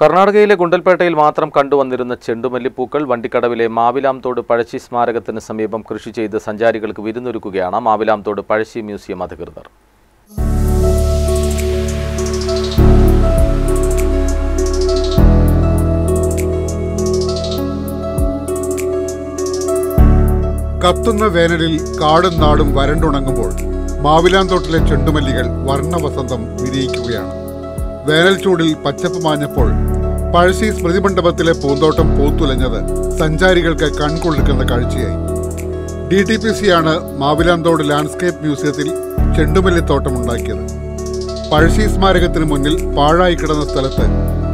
കർണാടകയിലെ ഗുണ്ടൽപേട്ടയിൽ മാത്രം കണ്ടുവന്നിരുന്ന ചെണ്ടുമല്ലിപ്പൂക്കൾ വണ്ടിക്കടവിലെ മാവിലാംതോട് പഴശ്ശി സ്മാരകത്തിന് സമീപം കൃഷി ചെയ്ത് സഞ്ചാരികൾക്ക് വിരുന്നൊരുക്കുകയാണ് മാവിലാംതോട് പഴശ്ശി മ്യൂസിയം അധികൃതർ. കത്തുന്ന വേനലിൽ കാടും നാടും വരണ്ടുണങ്ങുമ്പോൾ മാവിലാംതോട്ടിലെ ചെണ്ടുമല്ലികൾ വർണ്ണവസന്തം വിരിയിക്കുകയാണ്. വേനൽ ചൂടിൽ പച്ചപ്പ് മാഞ്ഞപ്പോൾ പഴശ്ശി സ്മൃതിമണ്ഡപത്തിലെ പൂന്തോട്ടം പൂത്തുലഞ്ഞത് സഞ്ചാരികൾക്ക് കൺകൊള്ളിക്കുന്ന കാഴ്ചയായി. DTPCയാണ് മാവിലാംതോട് ലാൻഡ്സ്കേപ്പ് മ്യൂസിയത്തിൽ ചെണ്ടുമല്ലിത്തോട്ടം ഉണ്ടാക്കിയത്. പഴശ്ശി സ്മാരകത്തിന് മുന്നിൽ പാഴായി കിടന്ന സ്ഥലത്ത്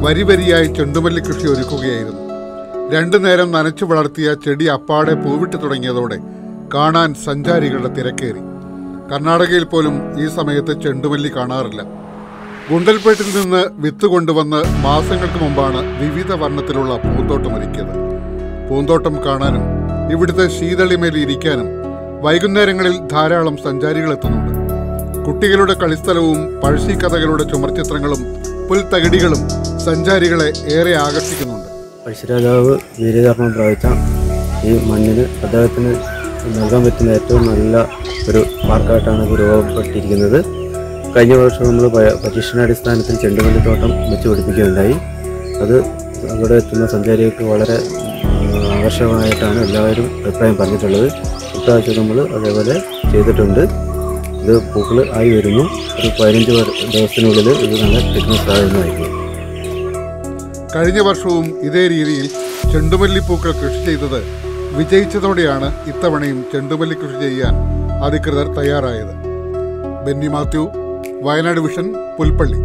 വരിവരിയായി ചെണ്ടുമല്ലി കൃഷി ഒരുക്കുകയായിരുന്നു. രണ്ടു നേരം നനച്ചു വളർത്തിയ ചെടി അപ്പാടെ പൂവിട്ട് തുടങ്ങിയതോടെ കാണാൻ സഞ്ചാരികളുടെ തിരക്കേറി. കർണാടകയിൽ പോലും ഈ സമയത്ത് ചെണ്ടുമല്ലി കാണാറില്ല. ഗുണ്ടൽപേട്ടിൽ നിന്ന് വിത്ത് കൊണ്ടുവന്ന് മാസങ്ങൾക്ക് മുമ്പാണ് വിവിധ വർണ്ണത്തിലുള്ള പൂന്തോട്ടം ഒരുക്കിയത്. പൂന്തോട്ടം കാണാനും ഇവിടുത്തെ ശീതളിമേൽ ഇരിക്കാനും വൈകുന്നേരങ്ങളിൽ ധാരാളം സഞ്ചാരികൾ എത്തുന്നുണ്ട്. കുട്ടികളുടെ കളിസ്ഥലവും പഴശ്ശി കഥകളുടെ ചുമർചിത്രങ്ങളും പുൽത്തകിടികളും സഞ്ചാരികളെ ഏറെ ആകർഷിക്കുന്നുണ്ട്. പഴശ്ശിരാജാവ് വീരകർമ്മം പ്രാപിച്ച ഈ മണ്ണിന് അദ്ദേഹത്തിന് നൽകാൻ പറ്റുന്ന ഏറ്റവും നല്ല ഒരു പാർക്കായിട്ടാണ് ഇത് രൂപപ്പെട്ടിരിക്കുന്നത്. കഴിഞ്ഞ വർഷം നമ്മൾ പരീക്ഷണാടിസ്ഥാനത്തിൽ ചെണ്ടുമല്ലിത്തോട്ടം വെച്ച് പിടിപ്പിക്കുകയുണ്ടായി. അത് അവിടെ എത്തുന്ന സഞ്ചാരികൾക്ക് വളരെ ആകർഷകമായിട്ടാണ് എല്ലാവരും അഭിപ്രായം പറഞ്ഞിട്ടുള്ളത്. ഇപ്രാവശ്യം നമ്മൾ അതേപോലെ ചെയ്തിട്ടുണ്ട്. ഇത് പൂക്കൾ ആയി വരുന്നു. ഒരു 15 ദിവസത്തിനുള്ളിൽ ഇത് നല്ല ഫിറ്റ്നസ് ആകുന്നതായിരിക്കും. കഴിഞ്ഞ വർഷവും ഇതേ രീതിയിൽ ചെണ്ടുമല്ലിപ്പൂക്കൾ കൃഷി ചെയ്തത് വിജയിച്ചതോടെയാണ് ഇത്തവണയും ചെണ്ടുമല്ലി കൃഷി ചെയ്യാൻ അധികൃതർ തയ്യാറായത്. ബെന്നി മാത്യു, വയനാട് വിഷൻ, പുൽപ്പള്ളി.